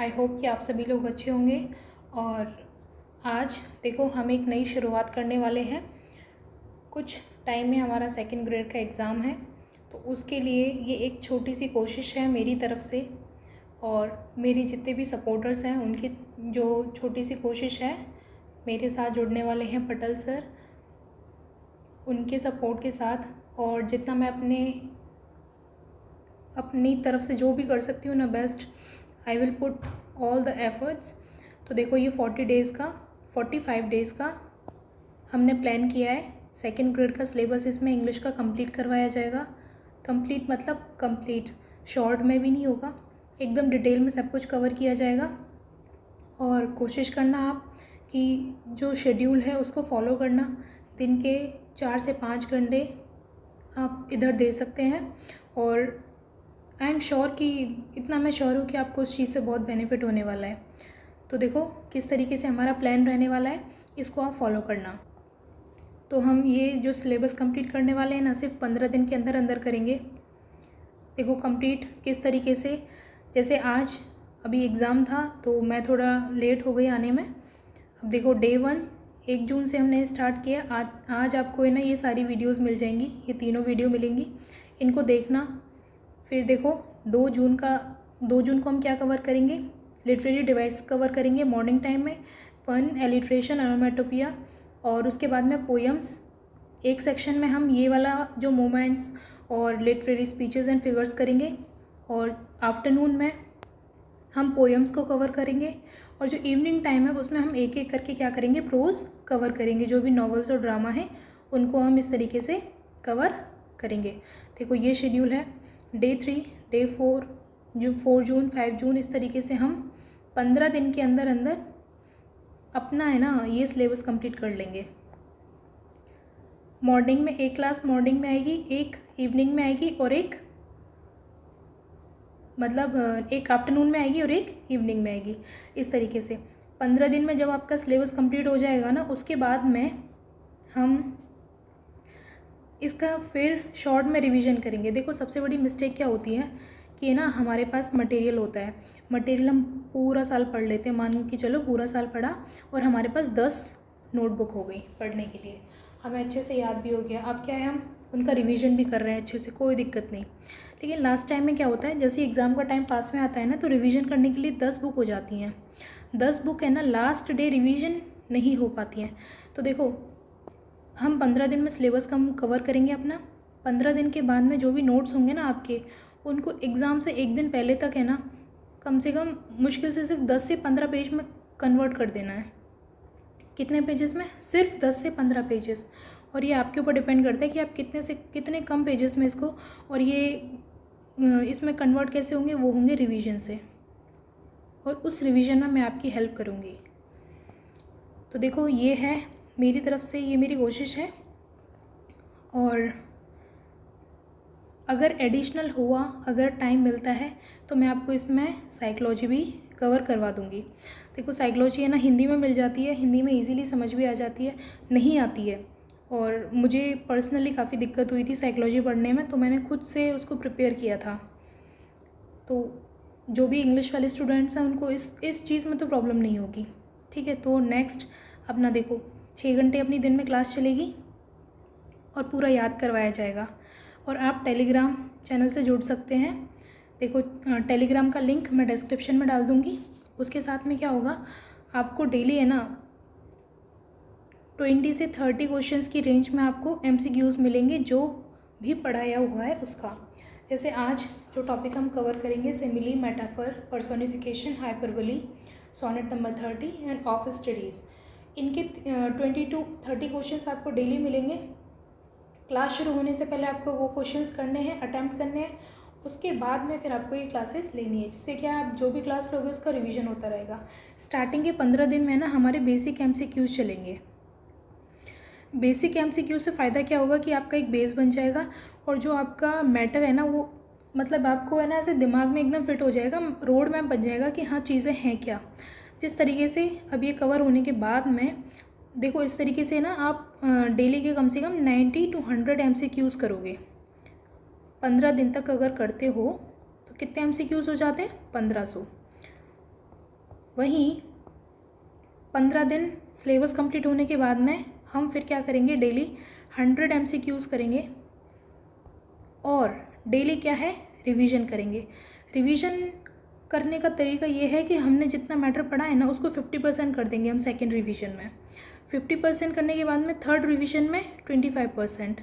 I hope कि आप सभी लोग अच्छे होंगे। और आज देखो हम एक नई शुरुआत करने वाले हैं। कुछ टाइम में हमारा सेकंड ग्रेड का एग्ज़ाम है, तो उसके लिए ये एक छोटी सी कोशिश है मेरी तरफ से और मेरी जितने भी सपोर्टर्स हैं उनकी जो छोटी सी कोशिश है। मेरे साथ जुड़ने वाले हैं पटल सर, उनके सपोर्ट के साथ और जितना मैं अपनी तरफ से जो भी कर सकती हूँ ना best, I will put all the efforts. तो देखो ये 45 डेज़ का हमने प्लान किया है। सेकंड ग्रेड का सिलेबस इसमें इंग्लिश का कंप्लीट करवाया जाएगा। कंप्लीट मतलब कंप्लीट, शॉर्ट में भी नहीं होगा, एकदम डिटेल में सब कुछ कवर किया जाएगा। और कोशिश करना आप कि जो शेड्यूल है उसको फॉलो करना। दिन के 4 से 5 घंटे आप इधर दे सकते हैं और आई एम श्योर कि इतना मैं श्योर हूँ कि आपको उस चीज़ से बहुत बेनिफिट होने वाला है। तो देखो किस तरीके से हमारा प्लान रहने वाला है, इसको आप फॉलो करना। तो हम ये जो सिलेबस कंप्लीट करने वाले हैं ना सिर्फ 15 दिन के अंदर अंदर करेंगे। देखो कंप्लीट किस तरीके से, जैसे आज अभी एग्ज़ाम था तो मैं थोड़ा लेट हो गई आने में। अब देखो डे 1 1 जून से हमने स्टार्ट किया। आज आपको है ना ये सारी वीडियोस मिल जाएंगी, ये तीनों वीडियो मिलेंगी, इनको देखना। फिर देखो 2 जून को हम क्या कवर करेंगे, लिटरेरी डिवाइस कवर करेंगे मॉर्निंग टाइम में, पन, एलिट्रेशन, ओनोमेटोपिया और उसके बाद में पोएम्स। एक सेक्शन में हम ये वाला जो मोमेंट्स और लिटरेरी स्पीचेस एंड फिगर्स करेंगे और आफ्टरनून में हम पोएम्स को कवर करेंगे। और जो इवनिंग टाइम है उसमें हम एक एक करके क्या करेंगे, प्रोज कवर करेंगे। जो भी नॉवेल्स और ड्रामा है उनको हम इस तरीके से कवर करेंगे। देखो ये शेड्यूल है। डे 3, डे 4, जो 4 जून, 5 जून, इस तरीके से हम 15 दिन के अंदर अंदर अपना है ना ये सिलेबस कंप्लीट कर लेंगे। मॉर्निंग में एक क्लास मॉर्निंग में आएगी, एक इवनिंग में आएगी और एक एक आफ्टरनून में आएगी और एक इवनिंग में आएगी। इस तरीके से 15 दिन में जब आपका सिलेबस कंप्लीट हो जाएगा ना, उसके बाद में हम इसका फिर शॉर्ट में रिवीजन करेंगे। देखो सबसे बड़ी मिस्टेक क्या होती है कि ना हमारे पास मटेरियल होता है, मटेरियल हम पूरा साल पढ़ लेते हैं, मान के चलो पूरा साल पढ़ा और हमारे पास 10 नोटबुक हो गई पढ़ने के लिए, हमें अच्छे से याद भी हो गया। अब क्या है, हम उनका रिवीजन भी कर रहे हैं अच्छे से, कोई दिक्कत नहीं। लेकिन लास्ट टाइम में क्या होता है, जैसे एग्ज़ाम का टाइम पास में आता है ना तो रिवीजन करने के लिए 10 बुक हो जाती हैं। 10 बुक है ना, लास्ट डे रिवीजन नहीं हो पाती हैं। तो देखो हम 15 दिन में सिलेबस कवर करेंगे अपना। 15 दिन के बाद में जो भी नोट्स होंगे ना आपके, उनको एग्ज़ाम से एक दिन पहले तक है ना कम से कम मुश्किल से सिर्फ 10 से 15 पेज में कन्वर्ट कर देना है। कितने पेजेस में, सिर्फ 10 से 15 पेजेस। और ये आपके ऊपर डिपेंड करता है कि आप कितने से कितने कम पेजेस में इसको, और ये इसमें कन्वर्ट कैसे होंगे, वो होंगे रिवीजन से, और उस रिवीजन में मैं आपकी हेल्प करूँगी। तो देखो ये है मेरी तरफ से, ये मेरी कोशिश है। और अगर एडिशनल हुआ, अगर टाइम मिलता है तो मैं आपको इसमें साइकोलॉजी भी कवर करवा दूँगी। देखो साइकोलॉजी है ना हिंदी में मिल जाती है, हिंदी में इजीली समझ भी आ जाती है, नहीं आती है। और मुझे पर्सनली काफ़ी दिक्कत हुई थी साइकोलॉजी पढ़ने में, तो मैंने खुद से उसको प्रिपेयर किया था। तो जो भी इंग्लिश वाले स्टूडेंट्स हैं उनको इस चीज़ में तो प्रॉब्लम नहीं होगी। ठीक है, तो नेक्स्ट अपना देखो 6 घंटे अपनी दिन में क्लास चलेगी और पूरा याद करवाया जाएगा। और आप टेलीग्राम चैनल से जुड़ सकते हैं। देखो टेलीग्राम का लिंक मैं डिस्क्रिप्शन में डाल दूँगी। उसके साथ में क्या होगा, आपको डेली है ना 20 से 30 क्वेश्चंस की रेंज में आपको MCQs मिलेंगे जो भी पढ़ाया हुआ है उसका। जैसे आज जो टॉपिक हम कवर करेंगे, simile, metaphor, personification, hyperbole, sonnet number 30 and of studies, इनके 20 to 30 क्वेश्चंस आपको डेली मिलेंगे। क्लास शुरू होने से पहले आपको वो क्वेश्चंस करने हैं, अटैम्प्ट करने हैं। उसके बाद में फिर आपको ये क्लासेस लेनी है, जिससे क्या आप जो भी क्लास लोगे उसका रिवीजन होता रहेगा। स्टार्टिंग के 15 दिन में ना हमारे बेसिक MCQs चलेंगे। बेसिक MCQ से फ़ायदा क्या होगा कि आपका एक बेस बन जाएगा और जो आपका मैटर है ना वो मतलब आपको है ना ऐसे दिमाग में एकदम फिट हो जाएगा, रोड मैप बन जाएगा कि हाँ चीज़ें हैं क्या। जिस तरीके से अब ये कवर होने के बाद में देखो इस तरीके से ना आप डेली के कम से कम 90 to 100 MCQs करोगे। 15 दिन तक अगर करते हो तो कितने MCQs हो जाते हैं, 1500। वहीं 15 दिन सिलेबस कंप्लीट होने के बाद में हम फिर क्या करेंगे, डेली 100 MCQs करेंगे और डेली क्या है, रिवीजन करेंगे। रिवीजन करने का तरीका ये है कि हमने जितना मैटर पढ़ा है ना उसको 50% कर देंगे हम सेकेंड रिवीजन में, 50% करने के बाद में थर्ड रिवीजन में 25%,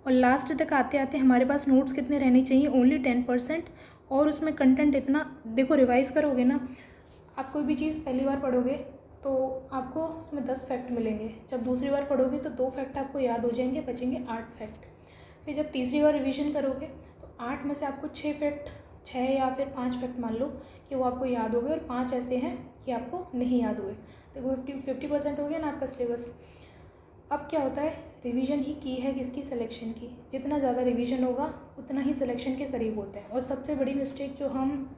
और लास्ट तक आते आते हमारे पास नोट्स कितने रहने चाहिए, ओनली 10%। और उसमें कंटेंट इतना, देखो रिवाइज़ करोगे ना, आप कोई भी चीज़ पहली बार पढ़ोगे तो आपको उसमें 10 फैक्ट मिलेंगे, जब दूसरी बार पढ़ोगे तो 2 फैक्ट आपको याद हो जाएंगे, बचेंगे 8 फैक्ट। फिर जब तीसरी बार रिवीजन करोगे तो 8 में से आपको 6 या फिर 5 फैक्ट मान लो कि वो आपको याद हो गए, और 5 ऐसे हैं कि आपको नहीं याद हुए। देखो 50% हो गया ना आपका सिलेबस। अब क्या होता है, रिवीजन ही की है किसकी, सिलेक्शन की। जितना ज़्यादा रिवीजन होगा उतना ही सिलेक्शन के करीब होता है। और सबसे बड़ी मिस्टेक जो हम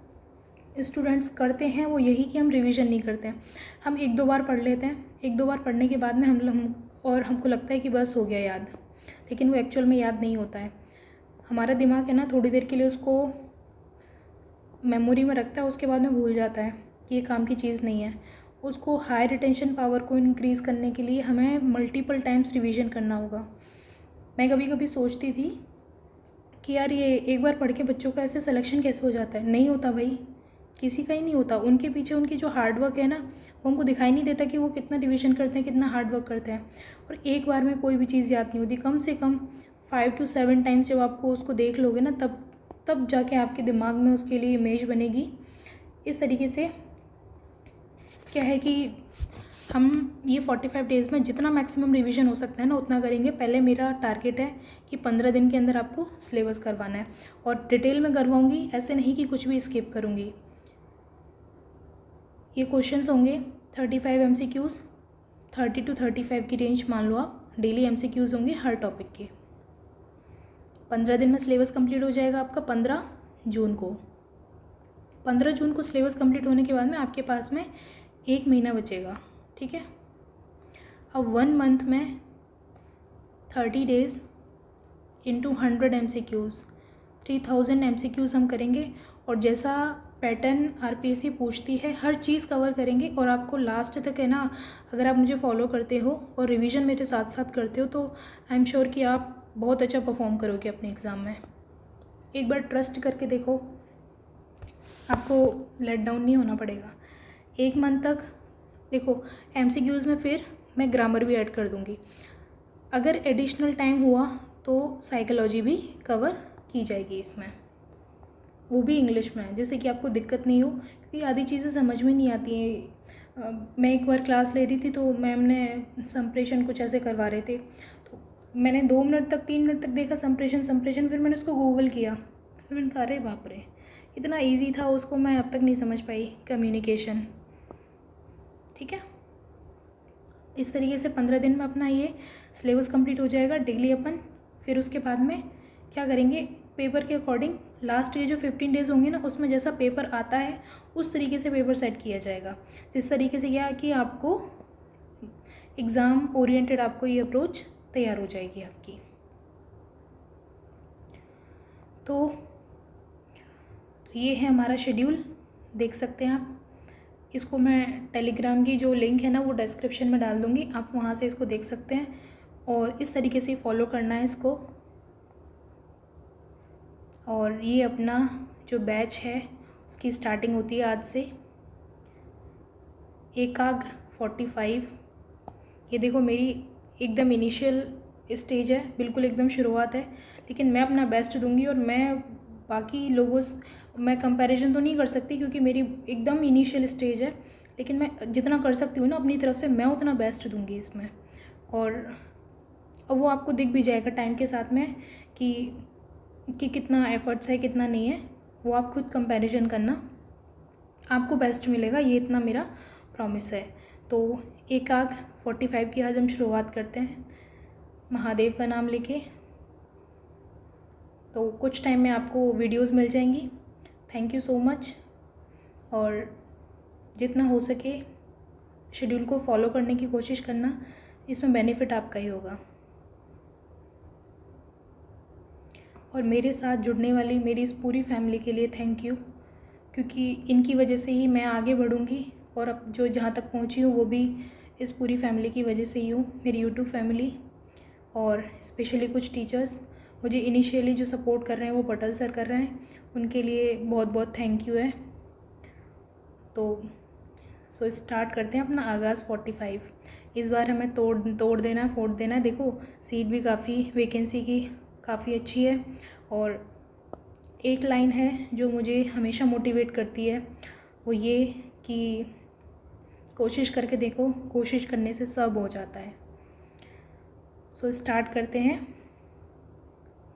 स्टूडेंट्स करते हैं वो यही कि हम रिवीजन नहीं करते हैं। हम 1-2 बार पढ़ लेते हैं, 1-2 बार पढ़ने के बाद में हमको लगता है कि बस हो गया याद, लेकिन वो एक्चुअल में याद नहीं होता है। हमारा दिमाग है ना थोड़ी देर के लिए उसको मेमोरी में रखता है, उसके बाद में भूल जाता है कि ये काम की चीज़ नहीं है। उसको हाई रिटेंशन पावर को इंक्रीज़ करने के लिए हमें मल्टीपल टाइम्स रिवीजन करना होगा। मैं कभी कभी सोचती थी कि यार ये एक बार पढ़ के बच्चों का ऐसे सिलेक्शन कैसे हो जाता है। नहीं होता भाई, किसी का ही नहीं होता। उनके पीछे उनकी जो हार्डवर्क है ना वो हमको दिखाई नहीं देता कि वो कितना रिवीजन करते हैं, कितना हार्डवर्क करते हैं। और एक बार में कोई भी चीज़ याद नहीं होती, कम से कम 5 to 7 टाइम्स जब आपको उसको देख लोगे ना तब जाके आपके दिमाग में उसके लिए इमेज बनेगी। इस तरीके से क्या है कि हम ये 45 डेज़ में जितना मैक्सिमम रिवीजन हो सकता है ना उतना करेंगे। पहले मेरा टारगेट है कि 15 दिन के अंदर आपको सिलेबस करवाना है, और डिटेल में करवाऊँगी, ऐसे नहीं कि कुछ भी स्किप करूँगी। ये क्वेश्चंस होंगे 35 MCQs, 30 to 35 की रेंज मान लो आप। डेली MCQs होंगे हर टॉपिक के। 15 दिन में सिलेबस कंप्लीट हो जाएगा आपका 15 जून को। 15 जून को सिलेबस कंप्लीट होने के बाद में आपके पास में 1 महीना बचेगा, ठीक है। अब 1 मंथ में 30 डेज़ इंटू 100 MCQs, 3000 MCQs हम करेंगे। और जैसा पैटर्न RPSC पूछती है हर चीज़ कवर करेंगे। और आपको लास्ट तक है ना, अगर आप मुझे फॉलो करते हो और रिवीजन मेरे साथ साथ करते हो तो आई एम श्योर कि आप बहुत अच्छा परफॉर्म करोगे अपने एग्ज़ाम में। एक बार ट्रस्ट करके देखो, आपको लेट डाउन नहीं होना पड़ेगा। 1 मंथ तक देखो MCQs में फिर मैं ग्रामर भी ऐड कर दूँगी। अगर एडिशनल टाइम हुआ तो साइकोलॉजी भी कवर की जाएगी इसमें, वो भी इंग्लिश में, जैसे कि आपको दिक्कत नहीं हो, क्योंकि आधी चीज़ें समझ में नहीं आती हैं। मैं एक बार क्लास ले रही थी तो मैम ने संप्रेषण कुछ ऐसे करवा रहे थे, तो मैंने 2 मिनट तक 3 मिनट तक देखा संप्रेषण, फिर मैंने उसको गूगल किया, फिर मैंने कहा अरे बाप रे, इतना ईजी था, उसको मैं अब तक नहीं समझ पाई कम्युनिकेशन। ठीक है, इस तरीके से 15 दिन में अपना ये सिलेबस कंप्लीट हो जाएगा डेली अपन। फिर उसके बाद में क्या करेंगे, पेपर के अकॉर्डिंग लास्ट के जो 15 डेज़ होंगे ना उसमें जैसा पेपर आता है उस तरीके से पेपर सेट किया जाएगा। जिस तरीके से क्या कि आपको एग्ज़ाम ओरिएंटेड आपको ये अप्रोच तैयार हो जाएगी आपकी। तो ये है हमारा शेड्यूल, देख सकते हैं आप इसको। मैं टेलीग्राम की जो लिंक है ना वो डिस्क्रिप्शन में डाल दूँगी, आप वहाँ से इसको देख सकते हैं और इस तरीके से फॉलो करना है इसको। और ये अपना जो बैच है उसकी स्टार्टिंग होती है आज से। एकाग्र 45, ये देखो मेरी एकदम इनिशियल स्टेज है, बिल्कुल एकदम शुरुआत है, लेकिन मैं अपना बेस्ट दूंगी। और मैं बाकी लोगों से मैं कंपैरिजन तो नहीं कर सकती क्योंकि मेरी एकदम इनिशियल स्टेज है, लेकिन मैं जितना कर सकती हूँ ना अपनी तरफ से मैं उतना बेस्ट दूंगी इसमें। और वो आपको दिख भी जाएगा टाइम के साथ में कि कितना एफर्ट्स है कितना नहीं है, वो आप खुद कंपैरिजन करना, आपको बेस्ट मिलेगा, ये इतना मेरा प्रॉमिस है। तो एकाग्र 45 की आज हम शुरुआत करते हैं महादेव का नाम लेके। तो कुछ टाइम में आपको वीडियोस मिल जाएंगी। Thank you so much. और जितना हो सके शेड्यूल को फॉलो करने की कोशिश करना, इसमें बेनिफिट आपका ही होगा। और मेरे साथ जुड़ने वाली मेरी इस पूरी फैमिली के लिए थैंक यू, क्योंकि इनकी वजह से ही मैं आगे बढ़ूँगी और अब जो जहाँ तक पहुँची हूँ वो भी इस पूरी फैमिली की वजह से ही हूँ, मेरी यूट्यूब फैमिली। और स्पेशली कुछ टीचर्स मुझे इनिशियली जो सपोर्ट कर रहे हैं वो पटल सर कर रहे हैं, उनके लिए बहुत बहुत थैंक यू है। तो सो स्टार्ट करते हैं अपना आगाज़ 45। इस बार हमें तोड़ देना है, फोड़ देना है। देखो सीट भी काफ़ी वैकेंसी की काफ़ी अच्छी है। और एक लाइन है जो मुझे हमेशा मोटिवेट करती है, वो ये कि कोशिश करके देखो, कोशिश करने से सब हो जाता है। सो स्टार्ट करते हैं।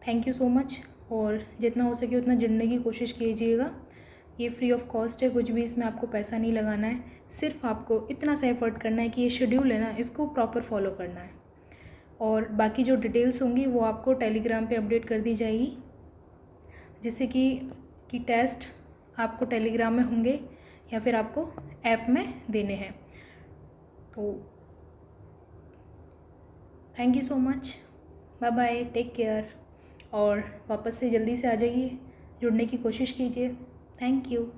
Thank you so much. और जितना हो सके उतना जुड़ने की कोशिश कीजिएगा। ये फ्री ऑफ कॉस्ट है, कुछ भी इसमें आपको पैसा नहीं लगाना है। सिर्फ आपको इतना सा एफर्ट करना है कि ये शेड्यूल है ना, इसको प्रॉपर फॉलो करना है। और बाकी जो डिटेल्स होंगी वो आपको टेलीग्राम पे अपडेट कर दी जाएगी, जिससे कि टेस्ट आपको टेलीग्राम में होंगे या फिर आपको ऐप में देने हैं। तो thank you so much, bye bye, take care. और वापस से जल्दी से आ जाइए, जुड़ने की कोशिश कीजिए। Thank you.